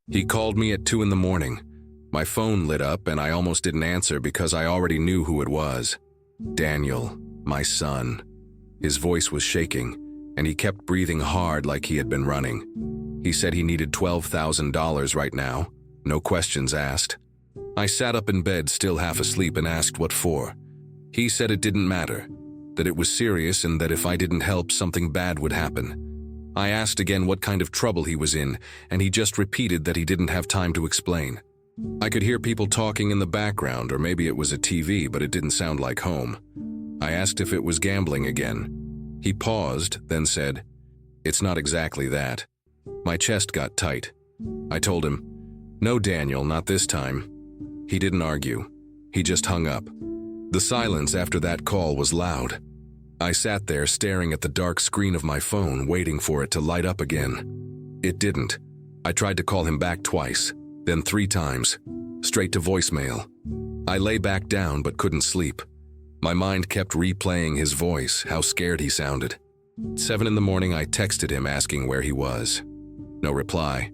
He called me at 2 in the morning. My phone lit up and I almost didn't answer because I already knew who it was. Daniel, my son. His voice was shaking, and he kept breathing hard like he had been running. He said he needed $12,000 right now, no questions asked. I sat up in bed, still half asleep, and asked what for. He said it didn't matter, that it was serious and that if I didn't help, something bad would happen. I asked again what kind of trouble he was in, and he just repeated that he didn't have time to explain. I could hear people talking in the background, or maybe it was a TV, but it didn't sound like home. I asked if it was gambling again. He paused, then said, "It's not exactly that." My chest got tight. I told him, "No, Daniel, not this time." He didn't argue. He just hung up. The silence after that call was loud. I sat there staring at the dark screen of my phone, waiting for it to light up again. It didn't. I tried to call him back twice, then 3 times, straight to voicemail. I lay back down but couldn't sleep. My mind kept replaying his voice, how scared he sounded. 7 in the morning, I texted him asking where he was. No reply.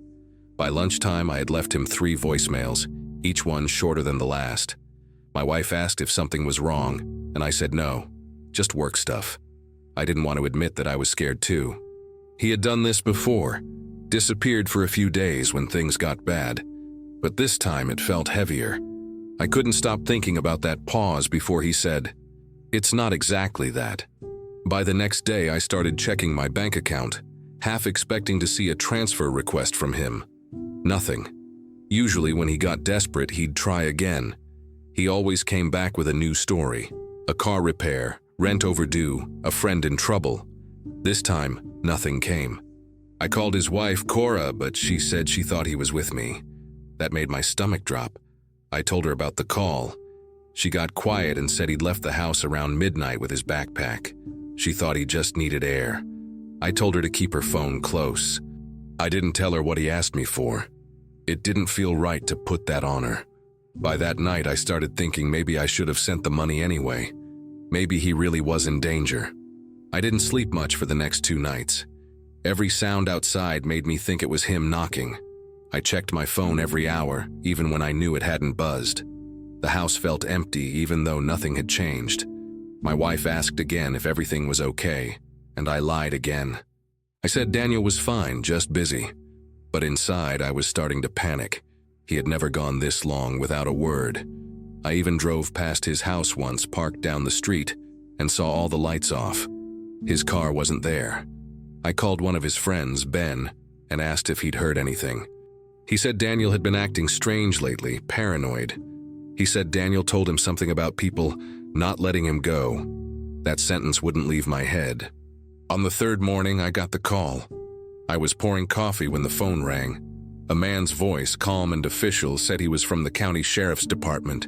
By lunchtime, I had left him 3 voicemails, each one shorter than the last. My wife asked if something was wrong, and I said no, just work stuff. I didn't want to admit that I was scared too. He had done this before, disappeared for a few days when things got bad, but this time it felt heavier. I couldn't stop thinking about that pause before he said, "It's not exactly that." By the next day, I started checking my bank account, half expecting to see a transfer request from him. Nothing. Usually when he got desperate, he'd try again. He always came back with a new story. A car repair, rent overdue, a friend in trouble. This time, nothing came. I called his wife, Cora, but she said she thought he was with me. That made my stomach drop. I told her about the call. She got quiet and said he'd left the house around midnight with his backpack. She thought he just needed air. I told her to keep her phone close. I didn't tell her what he asked me for. It didn't feel right to put that on her. By that night, I started thinking maybe I should have sent the money anyway. Maybe he really was in danger. I didn't sleep much for the next 2 nights. Every sound outside made me think it was him knocking. I checked my phone every hour, even when I knew it hadn't buzzed. The house felt empty, even though nothing had changed. My wife asked again if everything was okay, and I lied again. I said Daniel was fine, just busy. But inside, I was starting to panic. He had never gone this long without a word. I even drove past his house once, parked down the street, and saw all the lights off. His car wasn't there. I called one of his friends, Ben, and asked if he'd heard anything. He said Daniel had been acting strange lately, paranoid. He said Daniel told him something about people not letting him go. That sentence wouldn't leave my head. On the 3rd morning, I got the call. I was pouring coffee when the phone rang. A man's voice, calm and official, said he was from the county sheriff's department.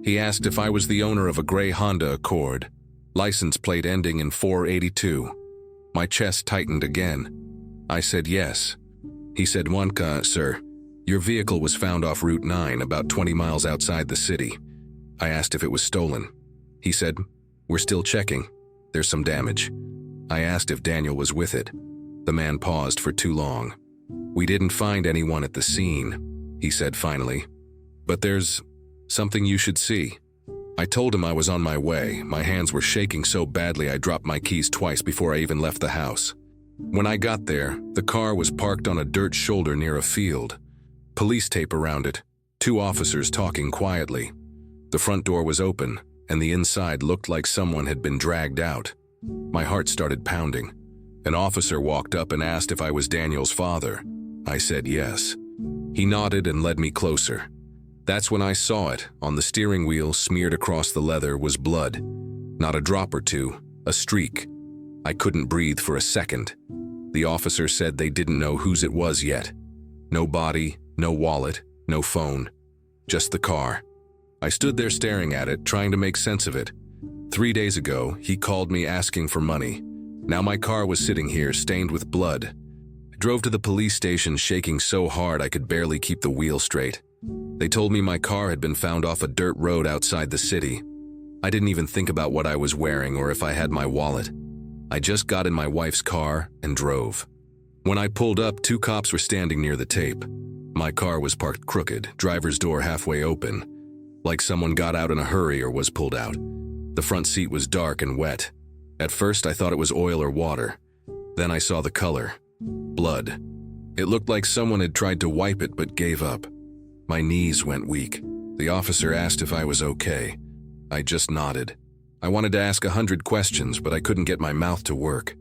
He asked if I was the owner of a gray Honda Accord, license plate ending in 482. My chest tightened again. I said yes. He said, "Wanka, sir, your vehicle was found off Route 9, about 20 miles outside the city." I asked if it was stolen. He said, "We're still checking. There's some damage." I asked if Daniel was with it. The man paused for too long. "We didn't find anyone at the scene," he said finally. "But there's something you should see." I told him I was on my way. My hands were shaking so badly I dropped my keys twice before I even left the house. When I got there, the car was parked on a dirt shoulder near a field. Police tape around it, 2 officers talking quietly. The front door was open, and the inside looked like someone had been dragged out. My heart started pounding. An officer walked up and asked if I was Daniel's father. I said yes. He nodded and led me closer. That's when I saw it. On the steering wheel, smeared across the leather, was blood. Not a drop or two, a streak. I couldn't breathe for a second. The officer said they didn't know whose it was yet. No body, no wallet, no phone. Just the car. I stood there staring at it, trying to make sense of it. 3 days ago, he called me asking for money. Now my car was sitting here, stained with blood. I drove to the police station shaking so hard I could barely keep the wheel straight. They told me my car had been found off a dirt road outside the city. I didn't even think about what I was wearing or if I had my wallet. I just got in my wife's car and drove. When I pulled up, 2 cops were standing near the tape. My car was parked crooked, driver's door halfway open, like someone got out in a hurry or was pulled out. The front seat was dark and wet. At first, I thought it was oil or water. Then I saw the color. Blood. It looked like someone had tried to wipe it but gave up. My knees went weak. The officer asked if I was okay. I just nodded. I wanted to ask 100 questions, but I couldn't get my mouth to work.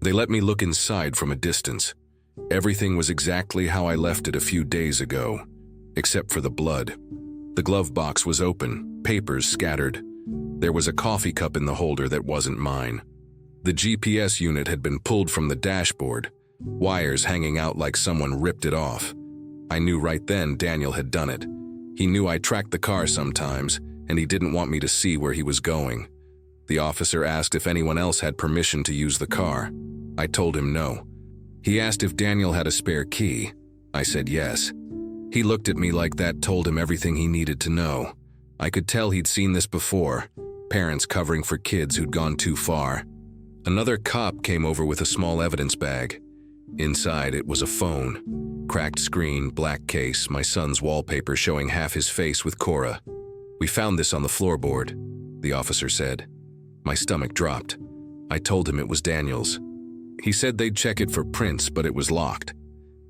They let me look inside from a distance. Everything was exactly how I left it a few days ago, except for the blood. The glove box was open, papers scattered. There was a coffee cup in the holder that wasn't mine. The GPS unit had been pulled from the dashboard, wires hanging out like someone ripped it off. I knew right then Daniel had done it. He knew I tracked the car sometimes, and he didn't want me to see where he was going. The officer asked if anyone else had permission to use the car. I told him no. He asked if Daniel had a spare key. I said yes. He looked at me like that told him everything he needed to know. I could tell he'd seen this before, parents covering for kids who'd gone too far. Another cop came over with a small evidence bag. Inside it was a phone. Cracked screen, black case, my son's wallpaper showing half his face with Cora. "We found this on the floorboard," the officer said. My stomach dropped. I told him it was Daniel's. He said they'd check it for prints, but it was locked.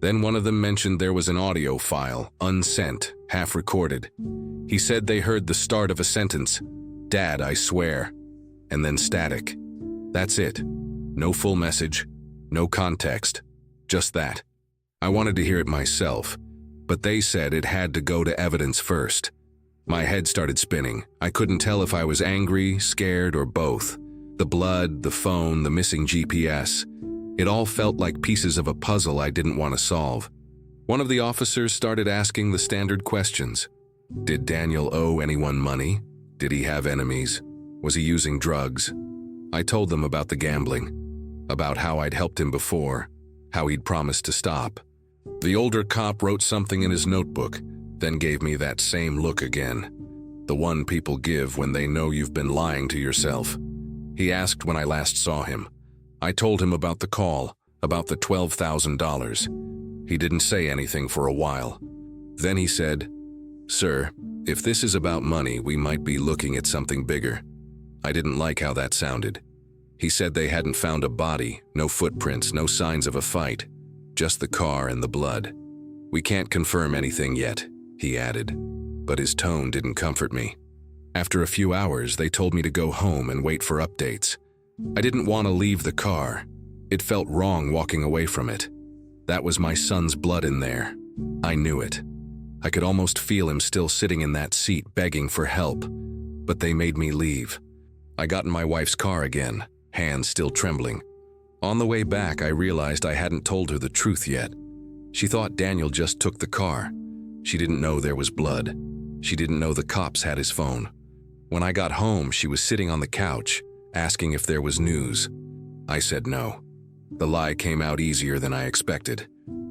Then one of them mentioned there was an audio file, unsent, half recorded. He said they heard the start of a sentence, "Dad, I swear," and then static. That's it. No full message, no context, just that. I wanted to hear it myself, but they said it had to go to evidence first. My head started spinning. I couldn't tell if I was angry, scared, or both. The blood, the phone, the missing GPS. It all felt like pieces of a puzzle I didn't want to solve. One of the officers started asking the standard questions. Did Daniel owe anyone money? Did he have enemies? Was he using drugs? I told them about the gambling, about how I'd helped him before, how he'd promised to stop. The older cop wrote something in his notebook, then gave me that same look again. The one people give when they know you've been lying to yourself. He asked when I last saw him. I told him about the call, about the $12,000. He didn't say anything for a while. Then he said, "Sir, if this is about money, we might be looking at something bigger." I didn't like how that sounded. He said they hadn't found a body, no footprints, no signs of a fight, just the car and the blood. "We can't confirm anything yet," he added, but his tone didn't comfort me. After a few hours, they told me to go home and wait for updates. I didn't want to leave the car. It felt wrong walking away from it. That was my son's blood in there. I knew it. I could almost feel him still sitting in that seat begging for help, but they made me leave. I got in my wife's car again, hands still trembling. On the way back, I realized I hadn't told her the truth yet. She thought Daniel just took the car. She didn't know there was blood. She didn't know the cops had his phone. When I got home, she was sitting on the couch, asking if there was news. I said no. The lie came out easier than I expected.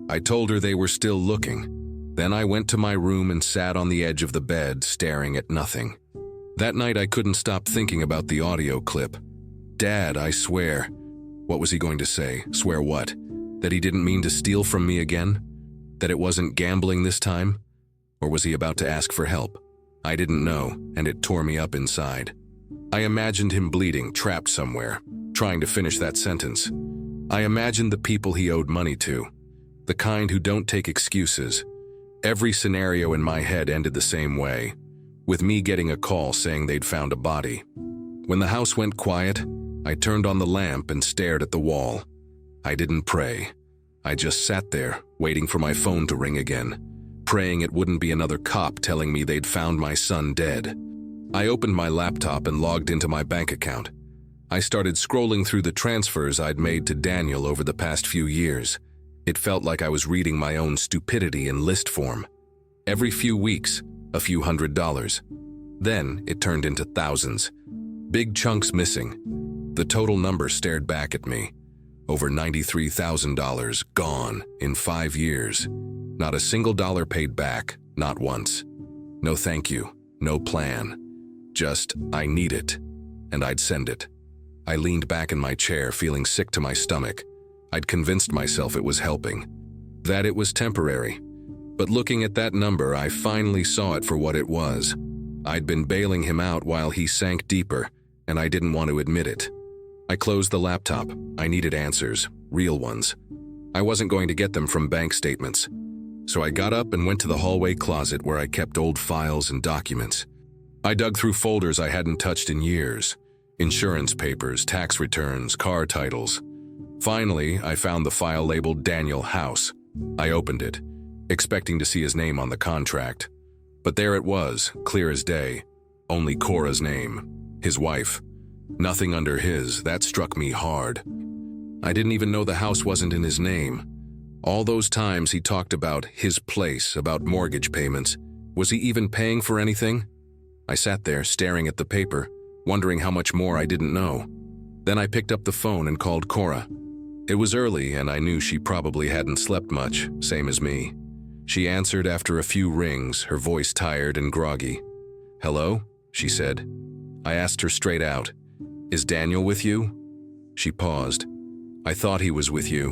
I told her they were still looking. Then I went to my room and sat on the edge of the bed, staring at nothing. That night I couldn't stop thinking about the audio clip. "Dad, I swear." What was he going to say? Swear what? That he didn't mean to steal from me again? That it wasn't gambling this time? Or was he about to ask for help? I didn't know, and it tore me up inside. I imagined him bleeding, trapped somewhere, trying to finish that sentence. I imagined the people he owed money to, the kind who don't take excuses. Every scenario in my head ended the same way, with me getting a call saying they'd found a body. When the house went quiet, I turned on the lamp and stared at the wall. I didn't pray. I just sat there, waiting for my phone to ring again, praying it wouldn't be another cop telling me they'd found my son dead. I opened my laptop and logged into my bank account. I started scrolling through the transfers I'd made to Daniel over the past few years. It felt like I was reading my own stupidity in list form. Every few weeks, a few $100s. Then it turned into thousands. Big chunks missing. The total number stared back at me. Over $93,000 gone in 5 years. Not a single dollar paid back, not once. No thank you, no plan. Just, I need it, and I'd send it. I leaned back in my chair, feeling sick to my stomach. I'd convinced myself it was helping, that it was temporary. But looking at that number, I finally saw it for what it was. I'd been bailing him out while he sank deeper, and I didn't want to admit it. I closed the laptop. I needed answers, real ones. I wasn't going to get them from bank statements. So I got up and went to the hallway closet where I kept old files and documents. I dug through folders I hadn't touched in years. Insurance papers, tax returns, car titles. Finally, I found the file labeled Daniel House. I opened it, expecting to see his name on the contract. But there it was, clear as day. Only Cora's name, his wife. Nothing under his. That struck me hard. I didn't even know the house wasn't in his name. All those times he talked about his place, about mortgage payments. Was he even paying for anything? I sat there staring at the paper, wondering how much more I didn't know. Then I picked up the phone and called Cora. It was early and I knew she probably hadn't slept much, same as me. She answered after a few rings, her voice tired and groggy. "Hello?" she said. I asked her straight out, "Is Daniel with you?" She paused. "I thought he was with you."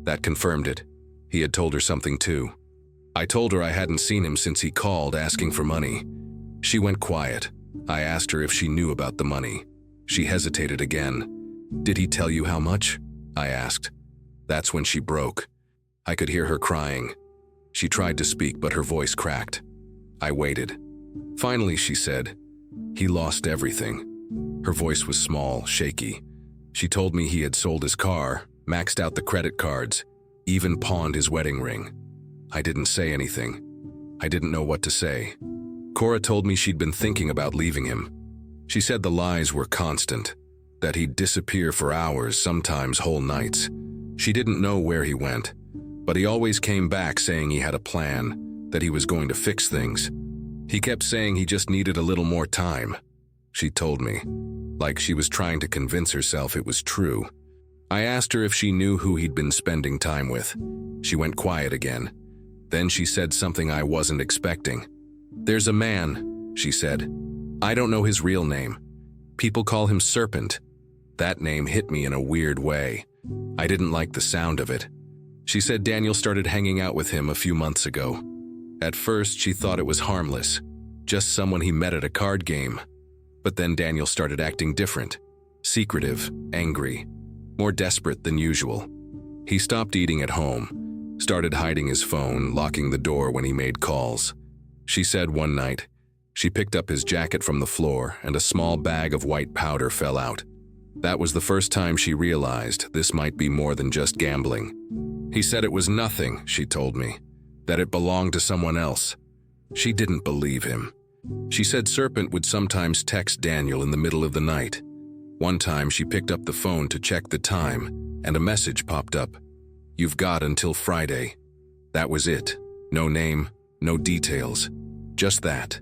That confirmed it. He had told her something too. I told her I hadn't seen him since he called asking for money. She went quiet. I asked her if she knew about the money. She hesitated again. "Did he tell you how much?" I asked. That's when she broke. I could hear her crying. She tried to speak, but her voice cracked. I waited. Finally, she said, "He lost everything." Her voice was small, shaky. She told me he had sold his car, maxed out the credit cards, even pawned his wedding ring. I didn't say anything. I didn't know what to say. Cora told me she'd been thinking about leaving him. She said the lies were constant, that he'd disappear for hours, sometimes whole nights. She didn't know where he went, but he always came back saying he had a plan, that he was going to fix things. He kept saying he just needed a little more time. She told me, like she was trying to convince herself it was true. I asked her if she knew who he'd been spending time with. She went quiet again. Then she said something I wasn't expecting. "There's a man," she said. "I don't know his real name. People call him Serpent." That name hit me in a weird way. I didn't like the sound of it. She said Daniel started hanging out with him a few months ago. At first, she thought it was harmless, just someone he met at a card game. But then Daniel started acting different, secretive, angry, more desperate than usual. He stopped eating at home, started hiding his phone, locking the door when he made calls. She said one night, she picked up his jacket from the floor and a small bag of white powder fell out. That was the first time she realized this might be more than just gambling. He said it was nothing, she told me, that it belonged to someone else. She didn't believe him. She said Serpent would sometimes text Daniel in the middle of the night. One time she picked up the phone to check the time, and a message popped up. "You've got until Friday." That was it. No name, no details. Just that.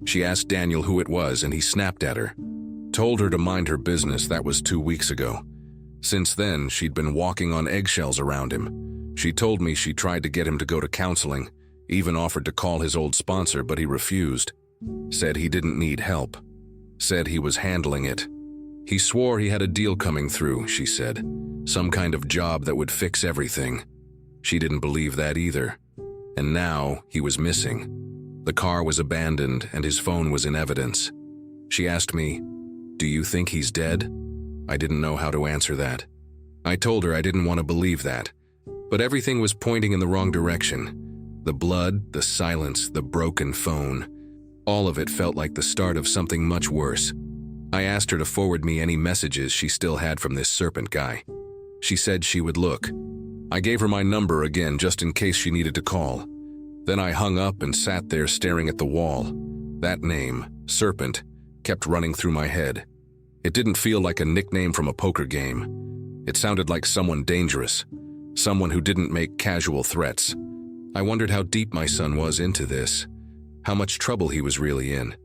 She asked Daniel who it was and he snapped at her. Told her to mind her business. That was 2 weeks ago. Since then, she'd been walking on eggshells around him. She told me she tried to get him to go to counseling, even offered to call his old sponsor, but he refused. Said he didn't need help. Said he was handling it. He swore he had a deal coming through, she said. Some kind of job that would fix everything. She didn't believe that either. And now he was missing. The car was abandoned and his phone was in evidence. She asked me, "Do you think he's dead?" I didn't know how to answer that. I told her I didn't want to believe that. But everything was pointing in the wrong direction. The blood, the silence, the broken phone. All of it felt like the start of something much worse. I asked her to forward me any messages she still had from this Serpent guy. She said she would look. I gave her my number again just in case she needed to call. Then I hung up and sat there staring at the wall. That name, Serpent, kept running through my head. It didn't feel like a nickname from a poker game. It sounded like someone dangerous, someone who didn't make casual threats. I wondered how deep my son was into this, how much trouble he was really in.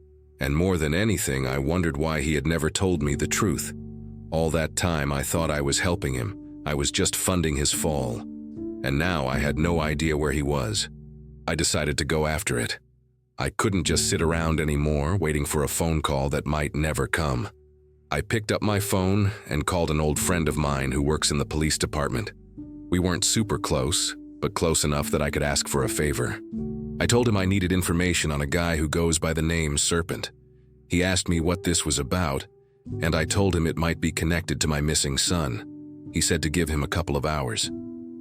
And more than anything, I wondered why he had never told me the truth. All that time I thought I was helping him. I was just funding his fall. And now I had no idea where he was. I decided to go after it. I couldn't just sit around anymore, waiting for a phone call that might never come. I picked up my phone and called an old friend of mine who works in the police department. We weren't super close, but close enough that I could ask for a favor. I told him I needed information on a guy who goes by the name Serpent. He asked me what this was about, and I told him it might be connected to my missing son. He said to give him a couple of hours.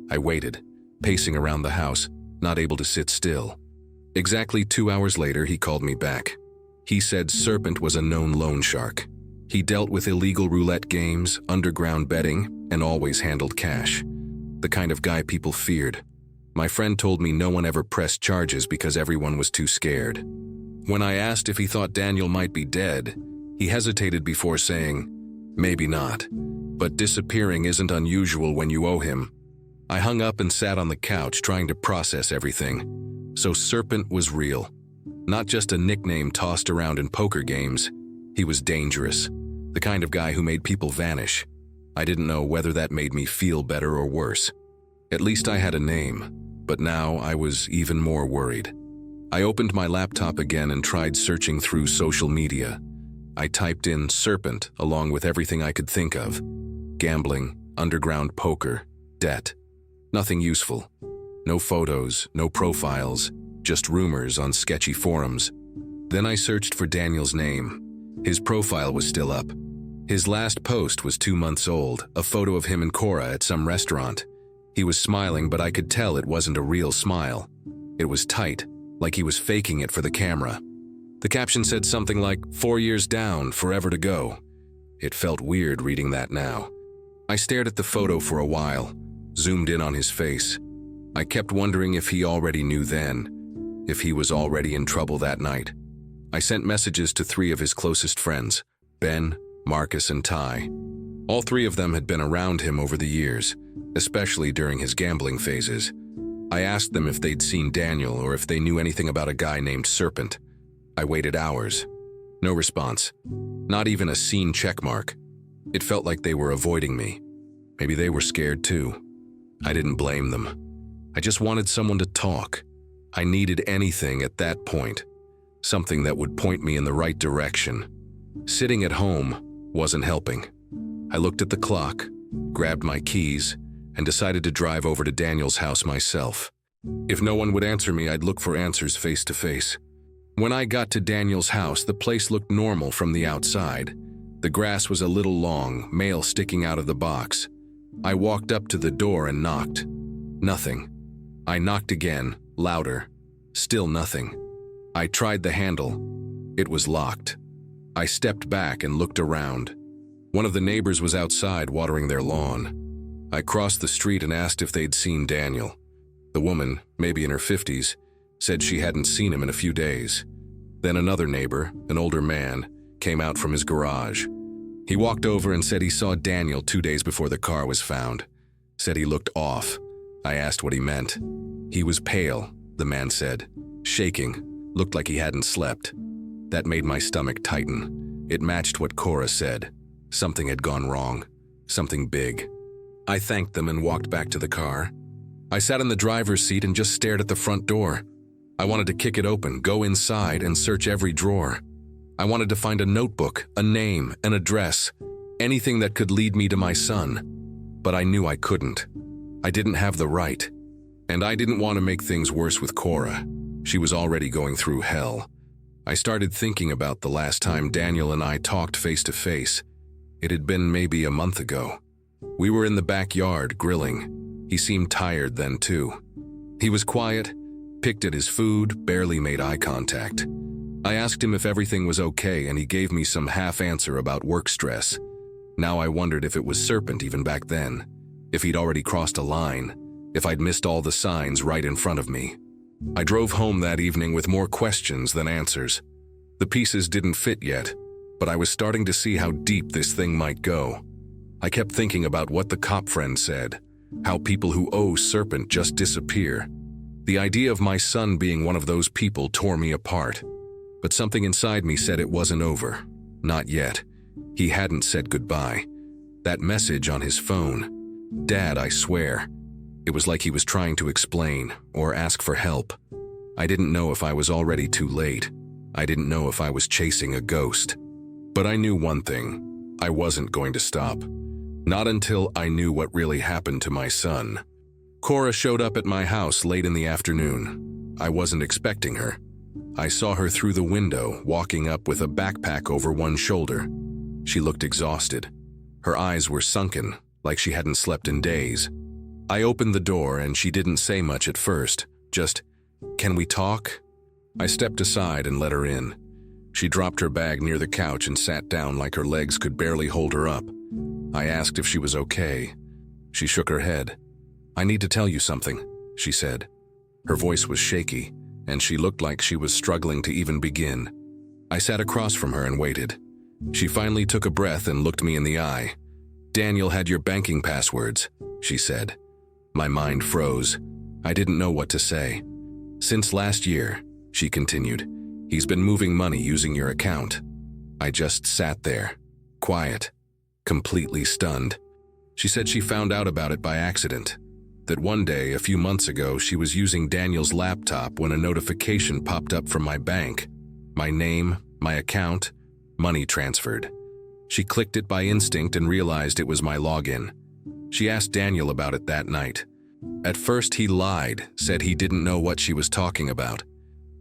I waited, pacing around the house, not able to sit still. Exactly 2 hours later, he called me back. He said Serpent was a known loan shark. He dealt with illegal roulette games, underground betting, and always handled cash. The kind of guy people feared. My friend told me no one ever pressed charges because everyone was too scared. When I asked if he thought Daniel might be dead, he hesitated before saying, "Maybe not, but disappearing isn't unusual when you owe him." I hung up and sat on the couch trying to process everything. So Serpent was real. Not just a nickname tossed around in poker games. He was dangerous. The kind of guy who made people vanish. I didn't know whether that made me feel better or worse. At least I had a name, but now I was even more worried. I opened my laptop again and tried searching through social media. I typed in Serpent along with everything I could think of. Gambling, underground poker, debt. Nothing useful. No photos, no profiles, just rumors on sketchy forums. Then I searched for Daniel's name. His profile was still up. His last post was 2 months old, a photo of him and Cora at some restaurant. He was smiling, but I could tell it wasn't a real smile. It was tight, like he was faking it for the camera. The caption said something like, 4 years down, forever to go. It felt weird reading that now. I stared at the photo for a while, zoomed in on his face. I kept wondering if he already knew then, if he was already in trouble that night. I sent messages to 3 of his closest friends, Ben, Marcus, and Ty. All 3 of them had been around him over the years, especially during his gambling phases. I asked them if they'd seen Daniel or if they knew anything about a guy named Serpent. I waited hours. No response. Not even a seen checkmark. It felt like they were avoiding me. Maybe they were scared too. I didn't blame them. I just wanted someone to talk. I needed anything at that point. Something that would point me in the right direction. Sitting at home wasn't helping. I looked at the clock, grabbed my keys, and decided to drive over to Daniel's house myself. If no one would answer me, I'd look for answers face to face. When I got to Daniel's house, the place looked normal from the outside. The grass was a little long, mail sticking out of the box. I walked up to the door and knocked. Nothing. I knocked again, louder. Still nothing. I tried the handle. It was locked. I stepped back and looked around. One of the neighbors was outside watering their lawn. I crossed the street and asked if they'd seen Daniel. The woman, maybe in her 50s, said she hadn't seen him in a few days. Then another neighbor, an older man, came out from his garage. He walked over and said he saw Daniel 2 days before the car was found. Said he looked off. I asked what he meant. He was pale, the man said. Shaking, looked like he hadn't slept. That made my stomach tighten. It matched what Cora said. Something had gone wrong. Something big. I thanked them and walked back to the car. I sat in the driver's seat and just stared at the front door. I wanted to kick it open, go inside, and search every drawer. I wanted to find a notebook, a name, an address, anything that could lead me to my son. But I knew I couldn't. I didn't have the right. And I didn't want to make things worse with Cora. She was already going through hell. I started thinking about the last time Daniel and I talked face to face. It had been maybe a month ago. We were in the backyard grilling. He seemed tired then too. He was quiet, picked at his food, barely made eye contact. I asked him if everything was okay and he gave me some half answer about work stress. Now I wondered if it was Serpent even back then. If he'd already crossed a line. If I'd missed all the signs right in front of me. I drove home that evening with more questions than answers. The pieces didn't fit yet, but I was starting to see how deep this thing might go. I kept thinking about what the cop friend said, how people who owe Serpent just disappear. The idea of my son being one of those people tore me apart. But something inside me said it wasn't over. Not yet. He hadn't said goodbye. That message on his phone. Dad, I swear. It was like he was trying to explain or ask for help. I didn't know if I was already too late. I didn't know if I was chasing a ghost. But I knew one thing. I wasn't going to stop. Not until I knew what really happened to my son. Cora showed up at my house late in the afternoon. I wasn't expecting her. I saw her through the window, walking up with a backpack over one shoulder. She looked exhausted. Her eyes were sunken, like she hadn't slept in days. I opened the door and she didn't say much at first, just, "Can we talk?" I stepped aside and let her in. She dropped her bag near the couch and sat down like her legs could barely hold her up. I asked if she was okay. She shook her head. "I need to tell you something," she said. Her voice was shaky, and she looked like she was struggling to even begin. I sat across from her and waited. She finally took a breath and looked me in the eye. "Daniel had your banking passwords," she said. My mind froze. I didn't know what to say. "Since last year," she continued, "he's been moving money using your account." I just sat there, quiet, completely stunned. She said she found out about it by accident. That one day, a few months ago, she was using Daniel's laptop when a notification popped up from my bank. My name, my account, money transferred. She clicked it by instinct and realized it was my login. She asked Daniel about it that night. At first he lied, said he didn't know what she was talking about.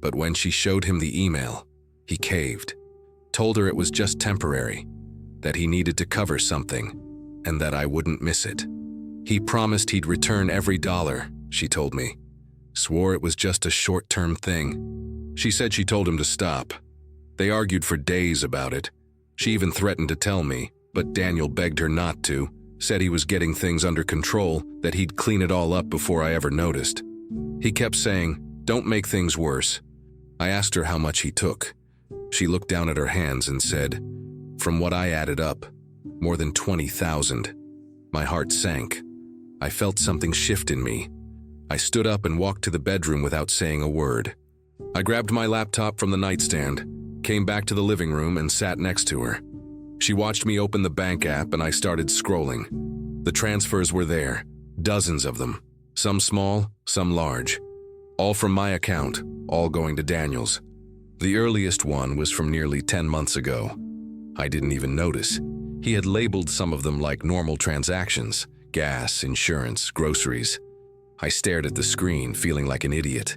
But when she showed him the email, he caved. Told her it was just temporary, that he needed to cover something, and that I wouldn't miss it. He promised he'd return every dollar, she told me. Swore it was just a short-term thing. She said she told him to stop. They argued for days about it. She even threatened to tell me, but Daniel begged her not to, said he was getting things under control, that he'd clean it all up before I ever noticed. He kept saying, "Don't make things worse." I asked her how much he took. She looked down at her hands and said, "From what I added up, more than 20,000. My heart sank. I felt something shift in me. I stood up and walked to the bedroom without saying a word. I grabbed my laptop from the nightstand, came back to the living room and sat next to her. She watched me open the bank app and I started scrolling. The transfers were there, dozens of them, some small, some large. All from my account, all going to Daniel's. The earliest one was from nearly 10 months ago. I didn't even notice. He had labeled some of them like normal transactions, gas, insurance, groceries. I stared at the screen, feeling like an idiot.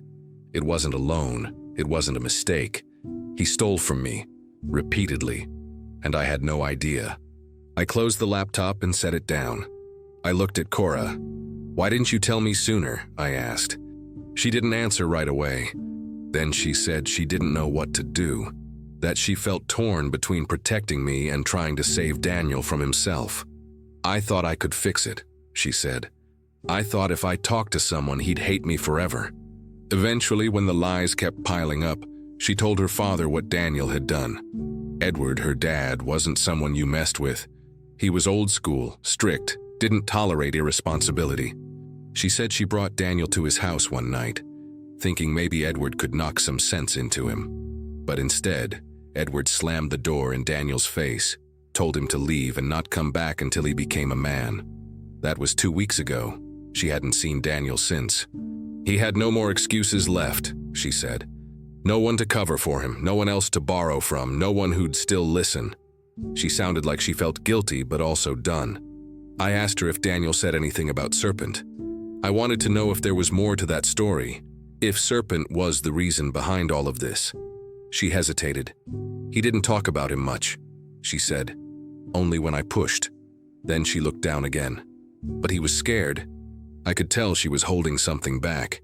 It wasn't a loan, it wasn't a mistake. He stole from me, repeatedly, and I had no idea. I closed the laptop and set it down. I looked at Cora. "Why didn't you tell me sooner?" I asked. She didn't answer right away. Then she said she didn't know what to do, that she felt torn between protecting me and trying to save Daniel from himself. "I thought I could fix it," she said. "I thought if I talked to someone, he'd hate me forever." Eventually, when the lies kept piling up, she told her father what Daniel had done. Edward, her dad, wasn't someone you messed with. He was old school, strict, didn't tolerate irresponsibility. She said she brought Daniel to his house one night, thinking maybe Edward could knock some sense into him. But instead, Edward slammed the door in Daniel's face, told him to leave and not come back until he became a man. That was 2 weeks ago. She hadn't seen Daniel since. He had no more excuses left, she said. No one to cover for him, no one else to borrow from, no one who'd still listen. She sounded like she felt guilty, but also done. I asked her if Daniel said anything about Serpent. I wanted to know if there was more to that story, if Serpent was the reason behind all of this. She hesitated. "He didn't talk about him much," she said. "Only when I pushed." Then she looked down again. "But he was scared." I could tell she was holding something back.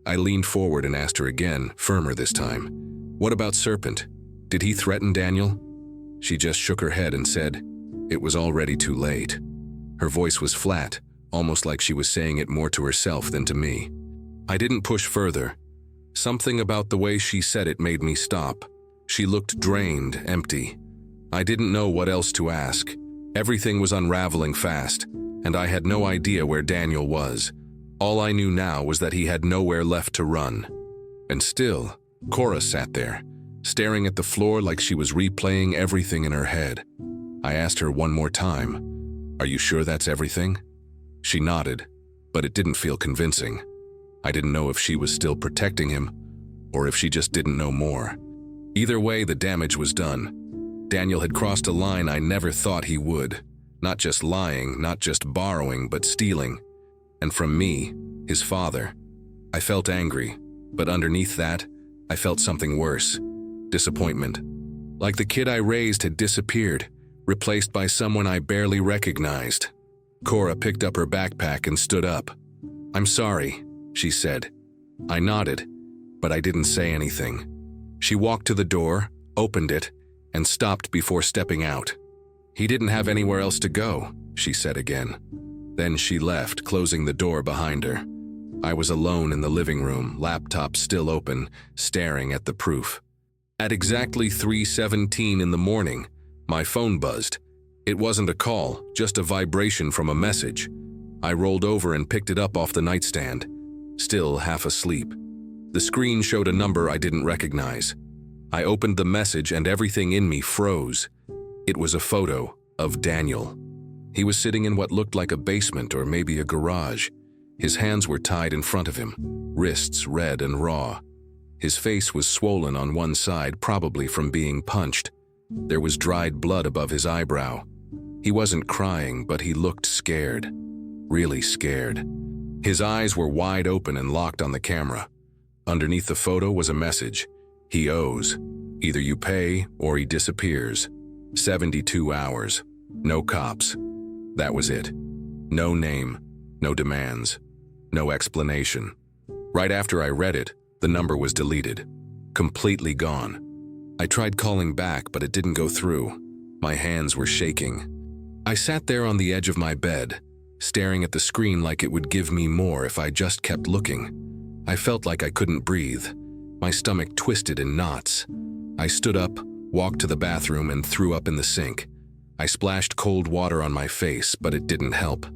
I leaned forward and asked her again, firmer this time. "What about Serpent? Did he threaten Daniel?" She just shook her head and said, "It was already too late." Her voice was flat, almost like she was saying it more to herself than to me. I didn't push further. Something about the way she said it made me stop. She looked drained, empty. I didn't know what else to ask. Everything was unraveling fast, and I had no idea where Daniel was. All I knew now was that he had nowhere left to run. And still, Cora sat there, staring at the floor like she was replaying everything in her head. I asked her one more time, "Are you sure that's everything?" She nodded, but it didn't feel convincing. I didn't know if she was still protecting him, or if she just didn't know more. Either way, the damage was done. Daniel had crossed a line I never thought he would. Not just lying, not just borrowing, but stealing. And from me, his father. I felt angry, but underneath that, I felt something worse. Disappointment. Like the kid I raised had disappeared, replaced by someone I barely recognized. Cora picked up her backpack and stood up. "I'm sorry," she said. I nodded, but I didn't say anything. She walked to the door, opened it, and stopped before stepping out. "He didn't have anywhere else to go," she said again. Then she left, closing the door behind her. I was alone in the living room, laptop still open, staring at the proof. At exactly 3:17 in the morning, my phone buzzed. It wasn't a call, just a vibration from a message. I rolled over and picked it up off the nightstand, still half asleep. The screen showed a number I didn't recognize. I opened the message and everything in me froze. It was a photo of Daniel. He was sitting in what looked like a basement or maybe a garage. His hands were tied in front of him, wrists red and raw. His face was swollen on one side, probably from being punched. There was dried blood above his eyebrow. He wasn't crying, but he looked scared. Really scared. His eyes were wide open and locked on the camera. Underneath the photo was a message. "He owes. Either you pay or he disappears. 72 hours. No cops." That was it. No name, no demands, no explanation. Right after I read it, the number was deleted. Completely gone. I tried calling back, but it didn't go through. My hands were shaking. I sat there on the edge of my bed, staring at the screen like it would give me more if I just kept looking. I felt like I couldn't breathe. My stomach twisted in knots. I stood up, walked to the bathroom, and threw up in the sink. I splashed cold water on my face, but it didn't help.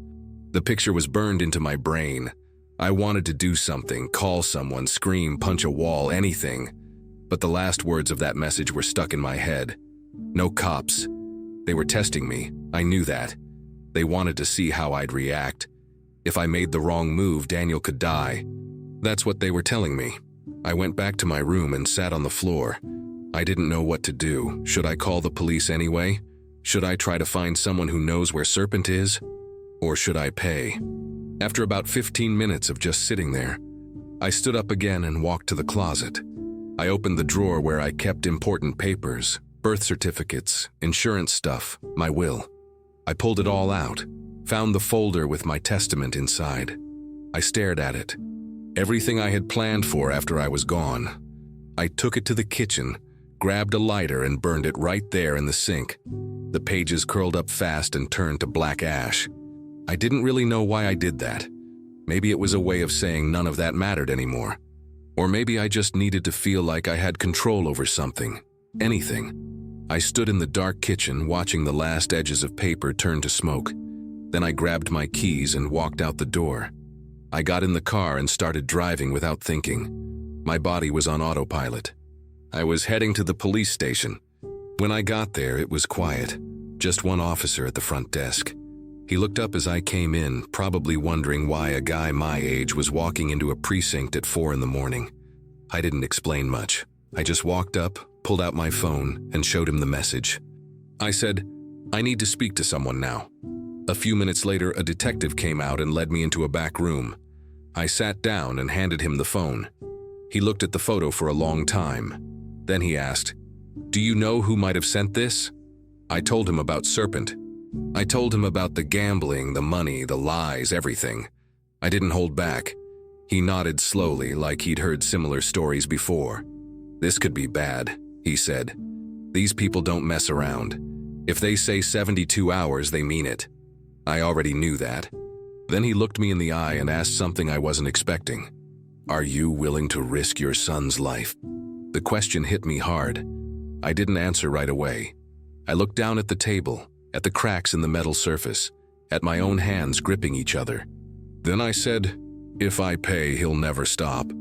The picture was burned into my brain. I wanted to do something, call someone, scream, punch a wall, anything. But the last words of that message were stuck in my head. No cops. They were testing me. I knew that. They wanted to see how I'd react. If I made the wrong move, Daniel could die. That's what they were telling me. I went back to my room and sat on the floor. I didn't know what to do. Should I call the police anyway? Should I try to find someone who knows where Serpent is? Or should I pay? After about 15 minutes of just sitting there, I stood up again and walked to the closet. I opened the drawer where I kept important papers, birth certificates, insurance stuff, my will. I pulled it all out, found the folder with my testament inside. I stared at it. Everything I had planned for after I was gone. I took it to the kitchen, grabbed a lighter and burned it right there in the sink. The pages curled up fast and turned to black ash. I didn't really know why I did that. Maybe it was a way of saying none of that mattered anymore. Or maybe I just needed to feel like I had control over something, anything. I stood in the dark kitchen watching the last edges of paper turn to smoke. Then I grabbed my keys and walked out the door. I got in the car and started driving without thinking. My body was on autopilot. I was heading to the police station. When I got there, it was quiet. Just one officer at the front desk. He looked up as I came in, probably wondering why a guy my age was walking into a precinct at 4 in the morning. I didn't explain much. I just walked up, pulled out my phone, and showed him the message. I said, "I need to speak to someone now." A few minutes later, a detective came out and led me into a back room. I sat down and handed him the phone. He looked at the photo for a long time. Then he asked, "Do you know who might have sent this?" I told him about Serpent. I told him about the gambling, the money, the lies, everything. I didn't hold back. He nodded slowly, like he'd heard similar stories before. "This could be bad," he said. "These people don't mess around. If they say 72 hours, they mean it." I already knew that. Then he looked me in the eye and asked something I wasn't expecting. "Are you willing to risk your son's life?" The question hit me hard. I didn't answer right away. I looked down at the table, at the cracks in the metal surface, at my own hands gripping each other. Then I said, "If I pay, he'll never stop.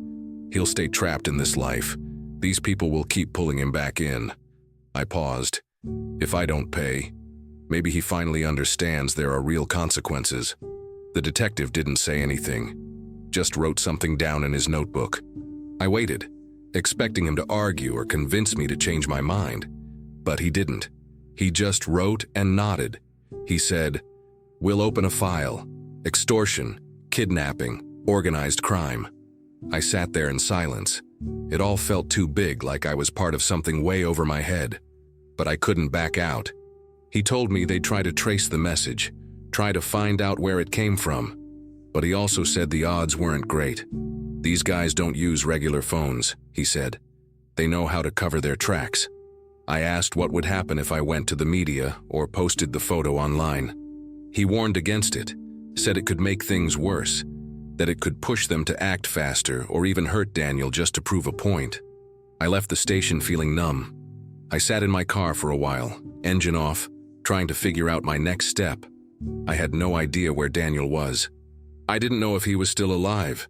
He'll stay trapped in this life. These people will keep pulling him back in." I paused. "If I don't pay, maybe he finally understands there are real consequences." The detective didn't say anything, just wrote something down in his notebook. I waited, expecting him to argue or convince me to change my mind. But he didn't. He just wrote and nodded. He said, "We'll open a file. Extortion, kidnapping, Organized crime. I sat there in silence. It all felt too big, like I was part of something way over my head. But I couldn't back out. He told me they'd try to trace the message, try to find out where it came from. But he also said the odds weren't great. These guys don't use regular phones, he said. They know how to cover their tracks. I asked what would happen if I went to the media or posted the photo online. He warned against it, said it could make things worse, that it could push them to act faster or even hurt Daniel just to prove a point. I left the station feeling numb. I sat in my car for a while, engine off, trying to figure out my next step. I had no idea where Daniel was. I didn't know if he was still alive.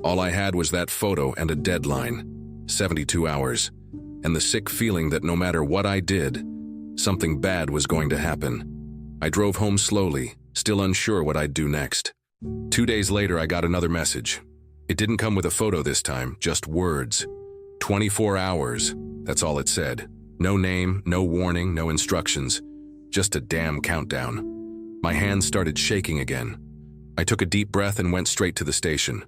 All I had was that photo and a deadline, 72 hours, and the sick feeling that no matter what I did, something bad was going to happen. I drove home slowly, still unsure what I'd do next. 2 days later, I got another message. It didn't come with a photo this time, just words. 24 hours, that's all it said. No name, no warning, no instructions. Just a damn countdown. My hands started shaking again. I took a deep breath and went straight to the station.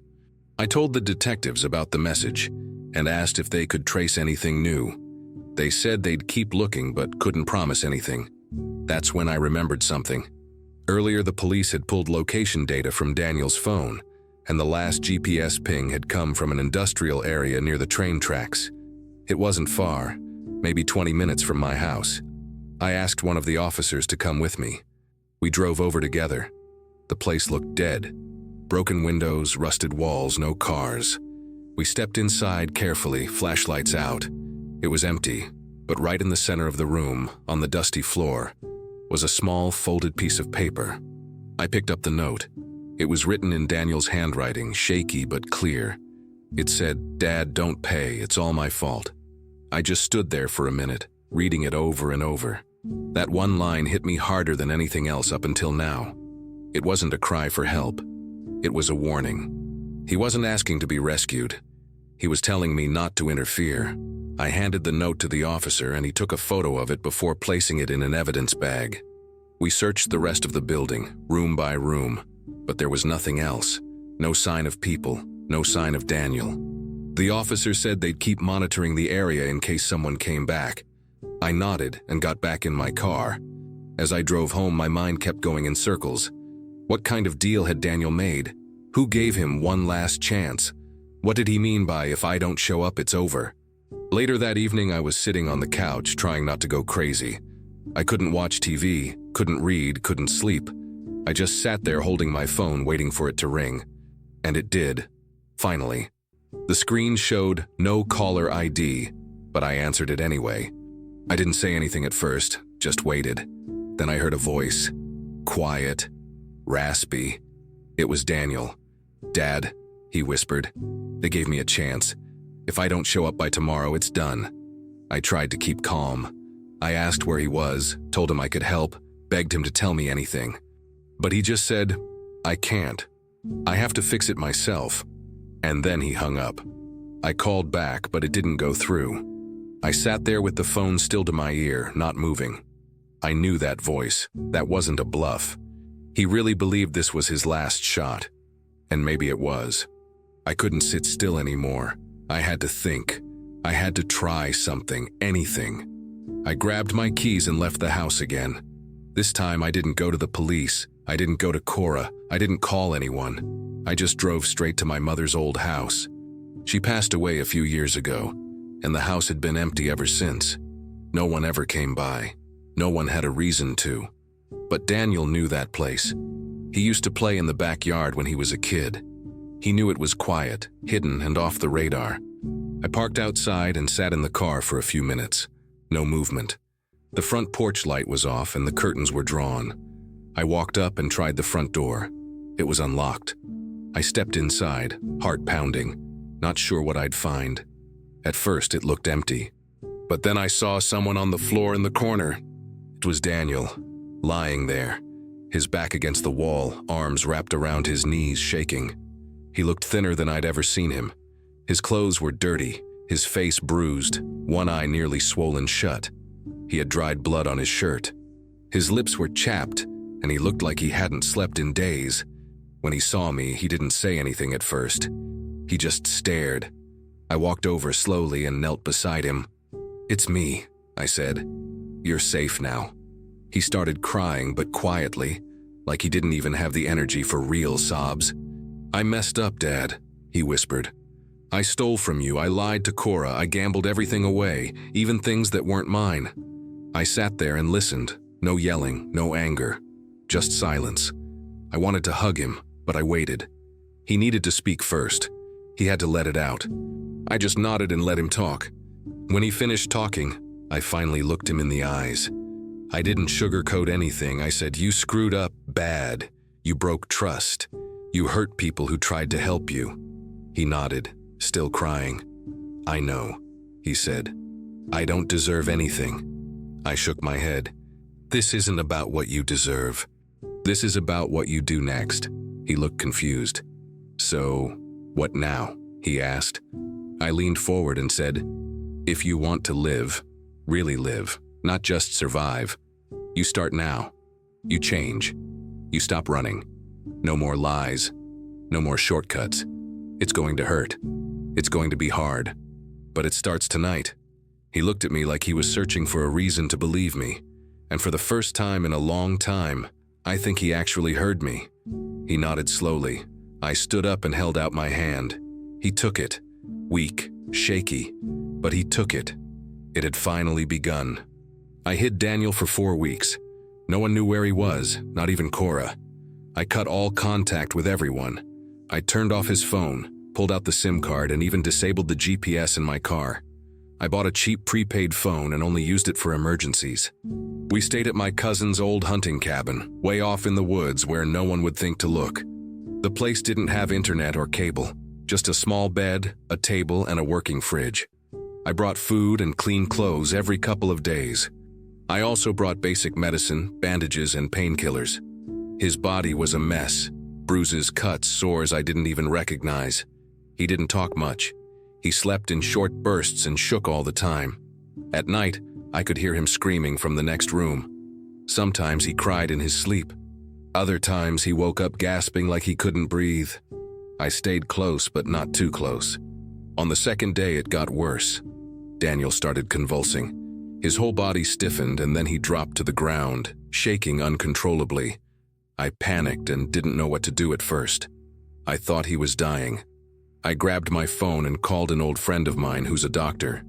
I told the detectives about the message and asked if they could trace anything new. They said they'd keep looking but couldn't promise anything. That's when I remembered something. Earlier, the police had pulled location data from Daniel's phone, and the last GPS ping had come from an industrial area near the train tracks. It wasn't far, maybe 20 minutes from my house. I asked one of the officers to come with me. We drove over together. The place looked dead. Broken windows, rusted walls, no cars. We stepped inside carefully, flashlights out. It was empty, but right in the center of the room, on the dusty floor, was a small folded piece of paper. I picked up the note. It was written in Daniel's handwriting, shaky but clear. It said, "Dad, don't pay, it's all my fault." I just stood there for a minute, reading it over and over. That one line hit me harder than anything else up until now. It wasn't a cry for help. It was a warning. He wasn't asking to be rescued. He was telling me not to interfere. I handed the note to the officer and he took a photo of it before placing it in an evidence bag. We searched the rest of the building, room by room, but there was nothing else. No sign of people, no sign of Daniel. The officer said they'd keep monitoring the area in case someone came back. I nodded and got back in my car. As I drove home, my mind kept going in circles. What kind of deal had Daniel made? Who gave him one last chance? What did he mean by, "If I don't show up, it's over"? Later that evening, I was sitting on the couch, trying not to go crazy. I couldn't watch TV, couldn't read, couldn't sleep. I just sat there holding my phone, waiting for it to ring. And it did. Finally. The screen showed no caller ID, but I answered it anyway. I didn't say anything at first, just waited. Then I heard a voice. Quiet, raspy. It was Daniel. "Dad," he whispered. "They gave me a chance. If I don't show up by tomorrow, it's done." I tried to keep calm. I asked where he was, told him I could help, begged him to tell me anything. But he just said, "I can't. I have to fix it myself." And then he hung up. I called back, but it didn't go through. I sat there with the phone still to my ear, not moving. I knew that voice. That wasn't a bluff. He really believed this was his last shot. And maybe it was. I couldn't sit still anymore. I had to think. I had to try something, anything. I grabbed my keys and left the house again. This time I didn't go to the police. I didn't go to Cora. I didn't call anyone. I just drove straight to my mother's old house. She passed away a few years ago, and the house had been empty ever since. No one ever came by. No one had a reason to. But Daniel knew that place. He used to play in the backyard when he was a kid. He knew it was quiet, hidden, and off the radar. I parked outside and sat in the car for a few minutes. No movement. The front porch light was off and the curtains were drawn. I walked up and tried the front door. It was unlocked. I stepped inside, heart pounding, not sure what I'd find. At first, it looked empty. But then I saw someone on the floor in the corner. It was Daniel, lying there, his back against the wall, arms wrapped around his knees, shaking. He looked thinner than I'd ever seen him. His clothes were dirty, his face bruised, one eye nearly swollen shut. He had dried blood on his shirt. His lips were chapped, and he looked like he hadn't slept in days. When he saw me, he didn't say anything at first. He just stared. I walked over slowly and knelt beside him. "It's me," I said. "You're safe now." He started crying, but quietly, like he didn't even have the energy for real sobs. "I messed up, Dad," he whispered. "I stole from you, I lied to Cora, I gambled everything away, even things that weren't mine." I sat there and listened. No yelling, no anger, just silence. I wanted to hug him, but I waited. He needed to speak first. He had to let it out. I just nodded and let him talk. When he finished talking, I finally looked him in the eyes. I didn't sugarcoat anything. I said, "You screwed up bad. You broke trust. You hurt people who tried to help you." He nodded, still crying. "I know," he said. "I don't deserve anything." I shook my head. "This isn't about what you deserve. This is about what you do next." He looked confused. "So, what now?" he asked. I leaned forward and said, "If you want to live, really live, not just survive, you start now. You change. You stop running. No more lies. No more shortcuts. It's going to hurt. It's going to be hard. But it starts tonight." He looked at me like he was searching for a reason to believe me. And for the first time in a long time, I think he actually heard me. He nodded slowly. I stood up and held out my hand. He took it. Weak, shaky, but he took it. It had finally begun. I hid Daniel for 4 weeks. No one knew where he was, not even Cora. I cut all contact with everyone. I turned off his phone, pulled out the SIM card, and even disabled the GPS in my car. I bought a cheap prepaid phone and only used it for emergencies. We stayed at my cousin's old hunting cabin, way off in the woods where no one would think to look. The place didn't have internet or cable, just a small bed, a table, and a working fridge. I brought food and clean clothes every couple of days. I also brought basic medicine, bandages, and painkillers. His body was a mess. Bruises, cuts, sores I didn't even recognize. He didn't talk much. He slept in short bursts and shook all the time. At night, I could hear him screaming from the next room. Sometimes he cried in his sleep. Other times he woke up gasping like he couldn't breathe. I stayed close, but not too close. On the second day, it got worse. Daniel started convulsing. His whole body stiffened, and then he dropped to the ground, shaking uncontrollably. I panicked and didn't know what to do at first. I thought he was dying. I grabbed my phone and called an old friend of mine who's a doctor.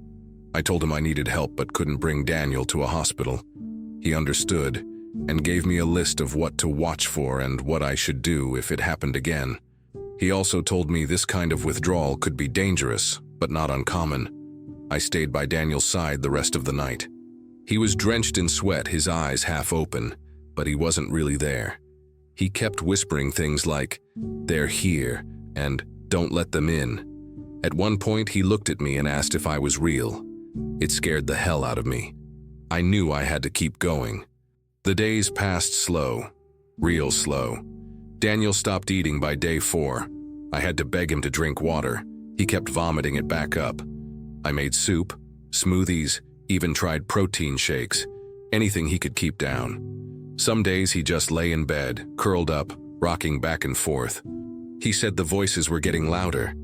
I told him I needed help but couldn't bring Daniel to a hospital. He understood and gave me a list of what to watch for and what I should do if it happened again. He also told me this kind of withdrawal could be dangerous, but not uncommon. I stayed by Daniel's side the rest of the night. He was drenched in sweat, his eyes half open, but he wasn't really there. He kept whispering things like, "They're here," and "Don't let them in." At one point, he looked at me and asked if I was real. It scared the hell out of me. I knew I had to keep going. The days passed slow, real slow. Daniel stopped eating by day 4. I had to beg him to drink water. He kept vomiting it back up. I made soup, smoothies, even tried protein shakes, anything he could keep down. Some days he just lay in bed, curled up, rocking back and forth. He said the voices were getting louder.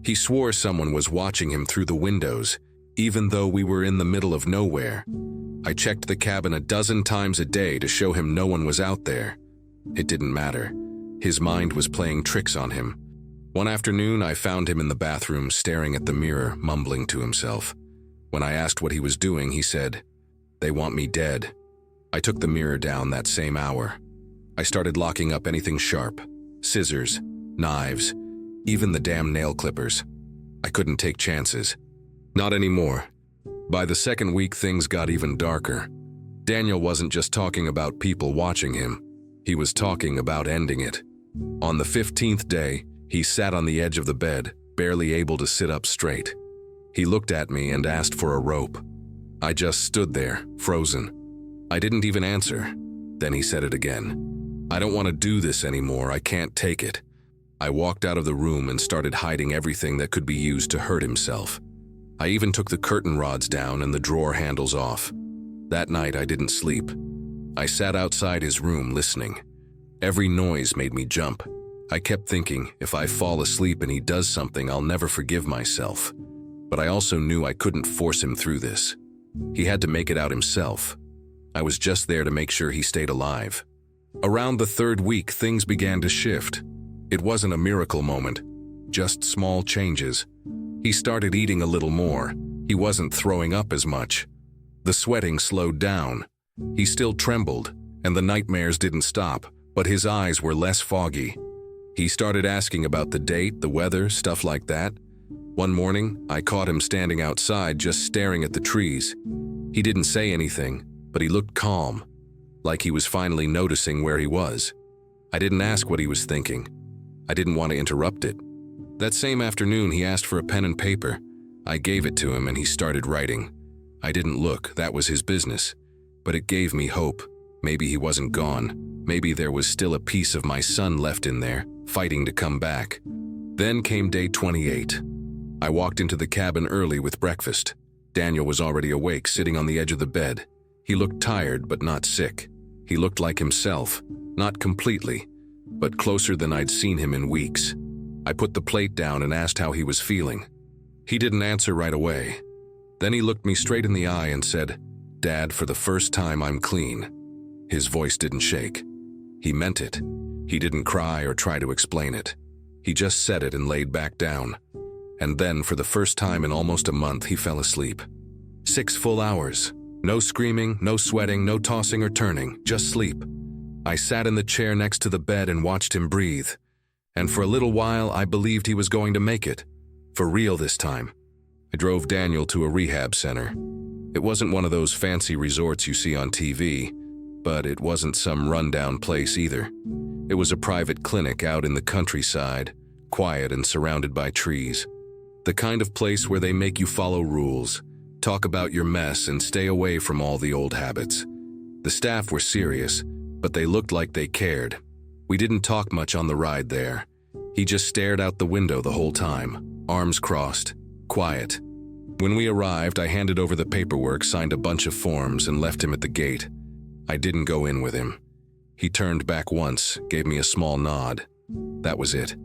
He swore someone was watching him through the windows, even though we were in the middle of nowhere. I checked the cabin a dozen times a day to show him no one was out there. It didn't matter. His mind was playing tricks on him. One afternoon, I found him in the bathroom staring at the mirror, mumbling to himself. When I asked what he was doing, he said, "They want me dead." I took the mirror down that same hour. I started locking up anything sharp, scissors, knives, even the damn nail clippers. I couldn't take chances. Not anymore. By the second week, things got even darker. Daniel wasn't just talking about people watching him. He was talking about ending it. On the 15th day, he sat on the edge of the bed, barely able to sit up straight. He looked at me and asked for a rope. I just stood there, frozen. I didn't even answer. Then he said it again. "I don't want to do this anymore. I can't take it." I walked out of the room and started hiding everything that could be used to hurt himself. I even took the curtain rods down and the drawer handles off. That night I didn't sleep. I sat outside his room listening. Every noise made me jump. I kept thinking, if I fall asleep and he does something, I'll never forgive myself. But I also knew I couldn't force him through this. He had to make it out himself. I was just there to make sure he stayed alive. Around the third week, things began to shift. It wasn't a miracle moment, just small changes. He started eating a little more. He wasn't throwing up as much. The sweating slowed down. He still trembled, and the nightmares didn't stop, but his eyes were less foggy. He started asking about the date, the weather, stuff like that. One morning, I caught him standing outside just staring at the trees. He didn't say anything, but he looked calm, like he was finally noticing where he was. I didn't ask what he was thinking. I didn't want to interrupt it. That same afternoon, he asked for a pen and paper. I gave it to him and he started writing. I didn't look, that was his business. But it gave me hope. Maybe he wasn't gone. Maybe there was still a piece of my son left in there, fighting to come back. Then came day 28. I walked into the cabin early with breakfast. Daniel was already awake, sitting on the edge of the bed. He looked tired, but not sick. He looked like himself, not completely, but closer than I'd seen him in weeks. I put the plate down and asked how he was feeling. He didn't answer right away. Then he looked me straight in the eye and said, "Dad, for the first time, I'm clean." His voice didn't shake. He meant it. He didn't cry or try to explain it. He just said it and laid back down. And then, for the first time in almost a month, he fell asleep. 6 full hours. No screaming, no sweating, no tossing or turning, just sleep. I sat in the chair next to the bed and watched him breathe. And for a little while, I believed he was going to make it. For real this time. I drove Daniel to a rehab center. It wasn't one of those fancy resorts you see on TV, but it wasn't some rundown place either. It was a private clinic out in the countryside, quiet and surrounded by trees. The kind of place where they make you follow rules, talk about your mess, and stay away from all the old habits. The staff were serious, but they looked like they cared. We didn't talk much on the ride there. He just stared out the window the whole time, arms crossed, quiet. When we arrived, I handed over the paperwork, signed a bunch of forms, and left him at the gate. I didn't go in with him. He turned back once, gave me a small nod. That was it.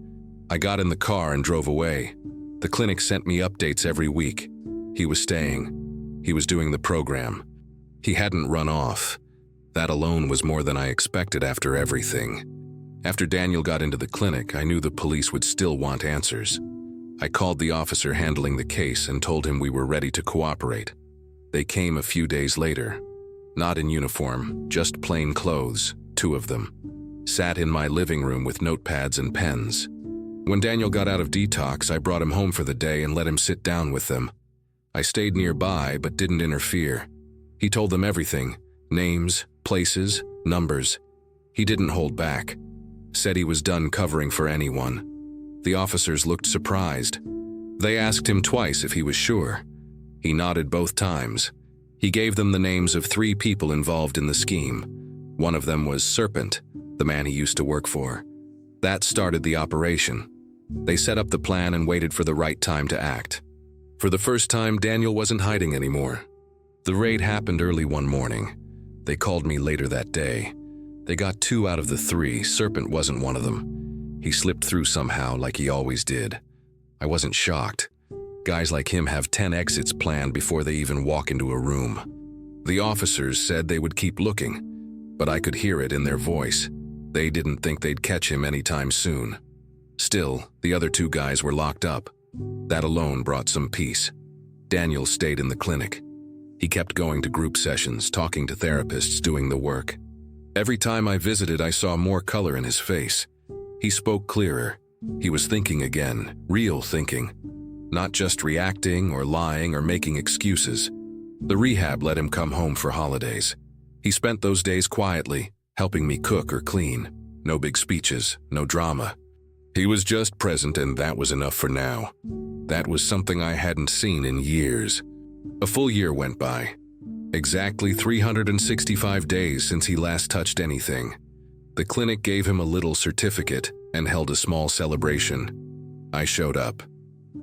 I got in the car and drove away. The clinic sent me updates every week. He was staying. He was doing the program. He hadn't run off. That alone was more than I expected after everything. After Daniel got into the clinic, I knew the police would still want answers. I called the officer handling the case and told him we were ready to cooperate. They came a few days later. Not in uniform, just plain clothes, 2 of them. Sat in my living room with notepads and pens. When Daniel got out of detox, I brought him home for the day and let him sit down with them. I stayed nearby but didn't interfere. He told them everything, names, places, numbers. He didn't hold back. Said he was done covering for anyone. The officers looked surprised. They asked him twice if he was sure. He nodded both times. He gave them the names of 3 people involved in the scheme. One of them was Serpent, the man he used to work for. That started the operation. They set up the plan and waited for the right time to act. For the first time, Daniel wasn't hiding anymore. The raid happened early one morning. They called me later that day. They got 2 out of the 3. Serpent wasn't one of them. He slipped through somehow, like he always did. I wasn't shocked. Guys like him have 10 exits planned before they even walk into a room. The officers said they would keep looking, but I could hear it in their voice. They didn't think they'd catch him anytime soon. Still, the other 2 guys were locked up. That alone brought some peace. Daniel stayed in the clinic. He kept going to group sessions, talking to therapists, doing the work. Every time I visited, I saw more color in his face. He spoke clearer. He was thinking again, real thinking. Not just reacting or lying or making excuses. The rehab let him come home for holidays. He spent those days quietly, helping me cook or clean. No big speeches, no drama. He was just present, and that was enough for now. That was something I hadn't seen in years. A full year went by. Exactly 365 days since he last touched anything. The clinic gave him a little certificate and held a small celebration. I showed up.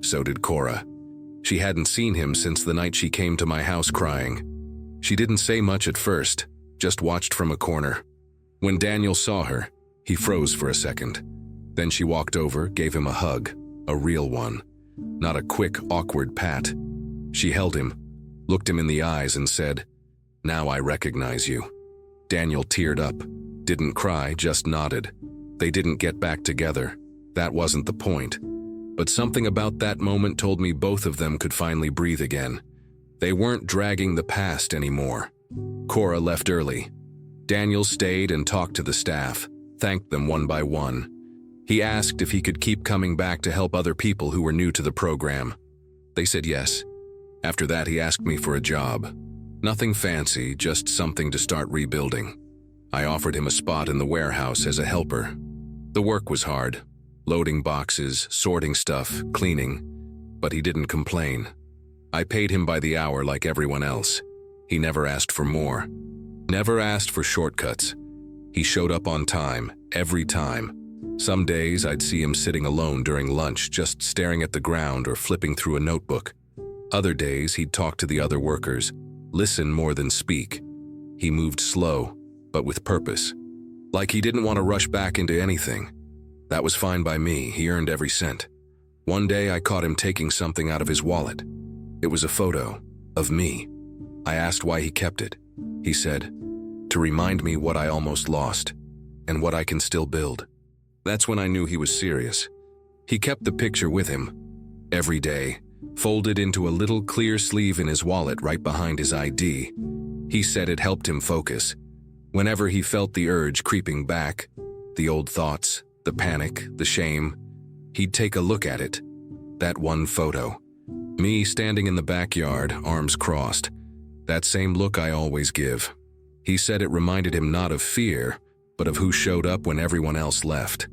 So did Cora. She hadn't seen him since the night she came to my house crying. She didn't say much at first, just watched from a corner. When Daniel saw her, he froze for a second. Then she walked over, gave him a hug, a real one, not a quick, awkward pat. She held him, looked him in the eyes and said, "Now I recognize you." Daniel teared up, didn't cry, just nodded. They didn't get back together. That wasn't the point. But something about that moment told me both of them could finally breathe again. They weren't dragging the past anymore. Cora left early. Daniel stayed and talked to the staff, thanked them one by one. He asked if he could keep coming back to help other people who were new to the program. They said yes. After that, he asked me for a job. Nothing fancy, just something to start rebuilding. I offered him a spot in the warehouse as a helper. The work was hard, loading boxes, sorting stuff, cleaning, but he didn't complain. I paid him by the hour like everyone else. He never asked for more, never asked for shortcuts. He showed up on time, every time. Some days I'd see him sitting alone during lunch, just staring at the ground or flipping through a notebook. Other days he'd talk to the other workers, listen more than speak. He moved slow, but with purpose. Like he didn't want to rush back into anything. That was fine by me, he earned every cent. One day I caught him taking something out of his wallet. It was a photo of me. I asked why he kept it. He said, "To remind me what I almost lost, and what I can still build." That's when I knew he was serious. He kept the picture with him, every day, folded into a little clear sleeve in his wallet right behind his ID. He said it helped him focus. Whenever he felt the urge creeping back, the old thoughts, the panic, the shame, he'd take a look at it. That one photo. Me standing in the backyard, arms crossed. That same look I always give. He said it reminded him not of fear, but of who showed up when everyone else left.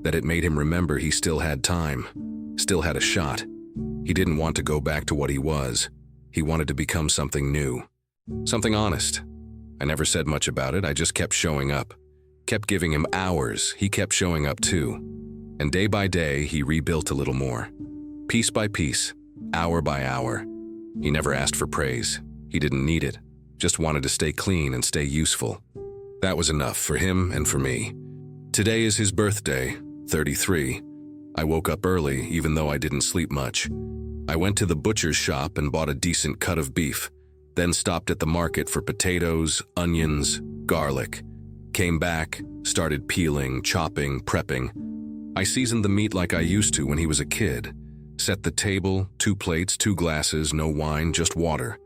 That it made him remember he still had time, still had a shot. He didn't want to go back to what he was. He wanted to become something new, something honest. I never said much about it, I just kept showing up. Kept giving him hours, he kept showing up too. And day by day, he rebuilt a little more. Piece by piece, hour by hour. He never asked for praise. He didn't need it, just wanted to stay clean and stay useful. That was enough for him and for me. Today is his birthday, 33. I woke up early, even though I didn't sleep much. I went to the butcher's shop and bought a decent cut of beef, then stopped at the market for potatoes, onions, garlic. Came back, started peeling, chopping, prepping. I seasoned the meat like I used to when he was a kid. Set the table, 2 plates, 2 glasses, no wine, just water.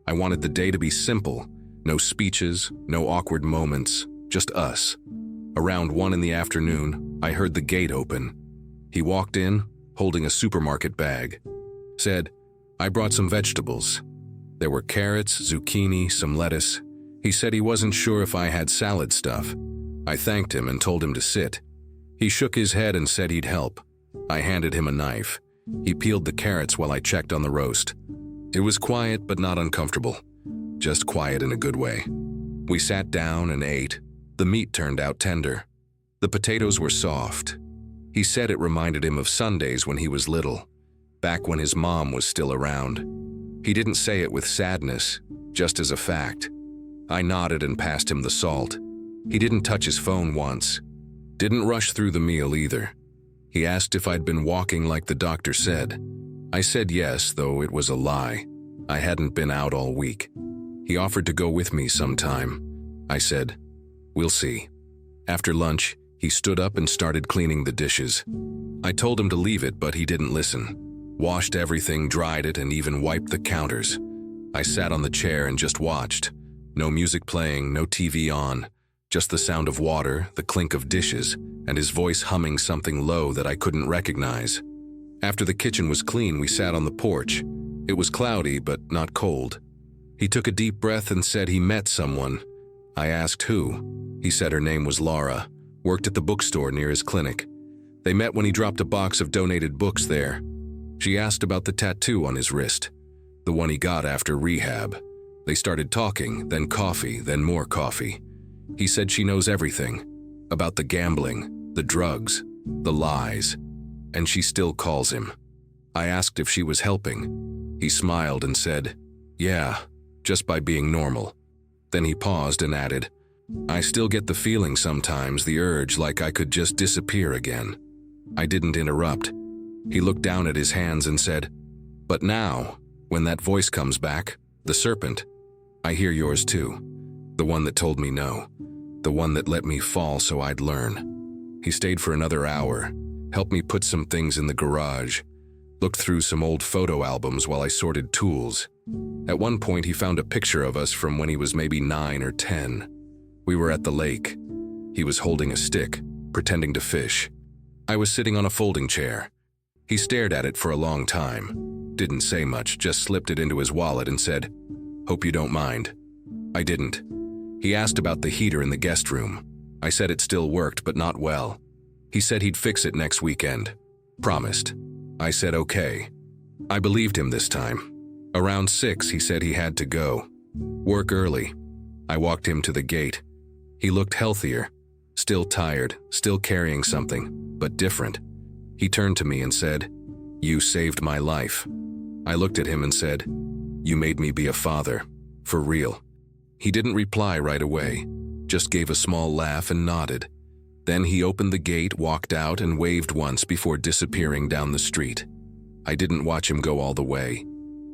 I wanted the day to be simple. No speeches, no awkward moments, just us. Around 1 in the afternoon, I heard the gate open. He walked in, holding a supermarket bag. Said, "I brought some vegetables." There were carrots, zucchini, some lettuce. He said he wasn't sure if I had salad stuff. I thanked him and told him to sit. He shook his head and said he'd help. I handed him a knife. He peeled the carrots while I checked on the roast. It was quiet but not uncomfortable. Just quiet in a good way. We sat down and ate. The meat turned out tender. The potatoes were soft. He said it reminded him of Sundays when he was little, back when his mom was still around. He didn't say it with sadness, just as a fact. I nodded and passed him the salt. He didn't touch his phone once. Didn't rush through the meal either. He asked if I'd been walking like the doctor said. I said yes, though it was a lie. I hadn't been out all week. He offered to go with me sometime. I said, "We'll see." After lunch, he stood up and started cleaning the dishes. I told him to leave it, but he didn't listen. Washed everything, dried it, and even wiped the counters. I sat on the chair and just watched. No music playing, no TV on. Just the sound of water, the clink of dishes, and his voice humming something low that I couldn't recognize. After the kitchen was clean, we sat on the porch. It was cloudy, but not cold. He took a deep breath and said he met someone. I asked who. He said her name was Laura, worked at the bookstore near his clinic. They met when he dropped a box of donated books there. She asked about the tattoo on his wrist, the one he got after rehab. They started talking, then coffee, then more coffee. He said she knows everything, about the gambling, the drugs, the lies, and she still calls him. I asked if she was helping. He smiled and said, "Yeah, just by being normal." Then he paused and added, "I still get the feeling sometimes, the urge like I could just disappear again." I didn't interrupt. He looked down at his hands and said, "But now, when that voice comes back, the serpent, I hear yours too. The one that told me no. The one that let me fall so I'd learn." He stayed for another hour, helped me put some things in the garage, looked through some old photo albums while I sorted tools. At one point, he found a picture of us from when he was maybe 9 or 10. We were at the lake. He was holding a stick, pretending to fish. I was sitting on a folding chair. He stared at it for a long time. Didn't say much, just slipped it into his wallet and said, "Hope you don't mind." I didn't. He asked about the heater in the guest room. I said it still worked, but not well. He said he'd fix it next weekend. Promised. I said okay. I believed him this time. Around 6, he said he had to go. Work early. I walked him to the gate. He looked healthier, still tired, still carrying something, but different. He turned to me and said, "You saved my life." I looked at him and said, "You made me be a father, for real." He didn't reply right away, just gave a small laugh and nodded. Then he opened the gate, walked out, and waved once before disappearing down the street. I didn't watch him go all the way.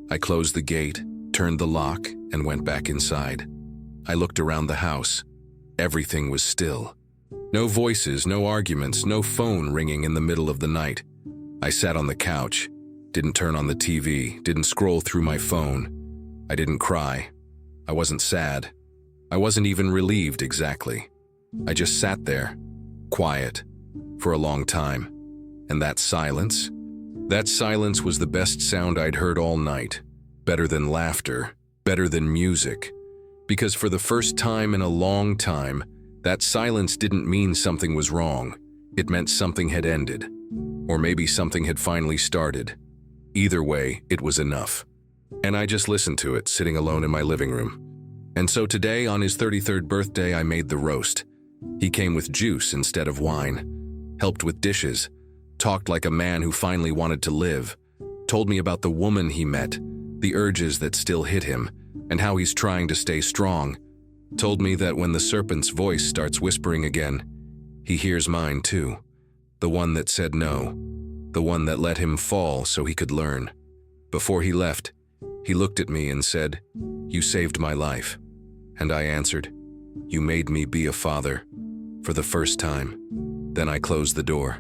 I closed the gate, turned the lock, and went back inside. I looked around the house. Everything was still. No voices, no arguments, no phone ringing in the middle of the night. I sat on the couch, didn't turn on the TV, didn't scroll through my phone. I didn't cry. I wasn't sad. I wasn't even relieved exactly. I just sat there, quiet, for a long time. And that silence was the best sound I'd heard all night. Better than laughter, better than music. Because for the first time in a long time, that silence didn't mean something was wrong. It meant something had ended. Or maybe something had finally started. Either way, it was enough. And I just listened to it, sitting alone in my living room. And so today, on his 33rd birthday, I made the roast. He came with juice instead of wine, helped with dishes, talked like a man who finally wanted to live, told me about the woman he met, the urges that still hit him, and how he's trying to stay strong. Told me that when the serpent's voice starts whispering again, he hears mine too. The one that said no. The one that let him fall so he could learn. Before he left, he looked at me and said, "You saved my life." And I answered, "You made me be a father." For the first time. Then I closed the door.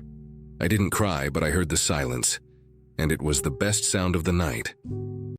I didn't cry, but I heard the silence. And it was the best sound of the night.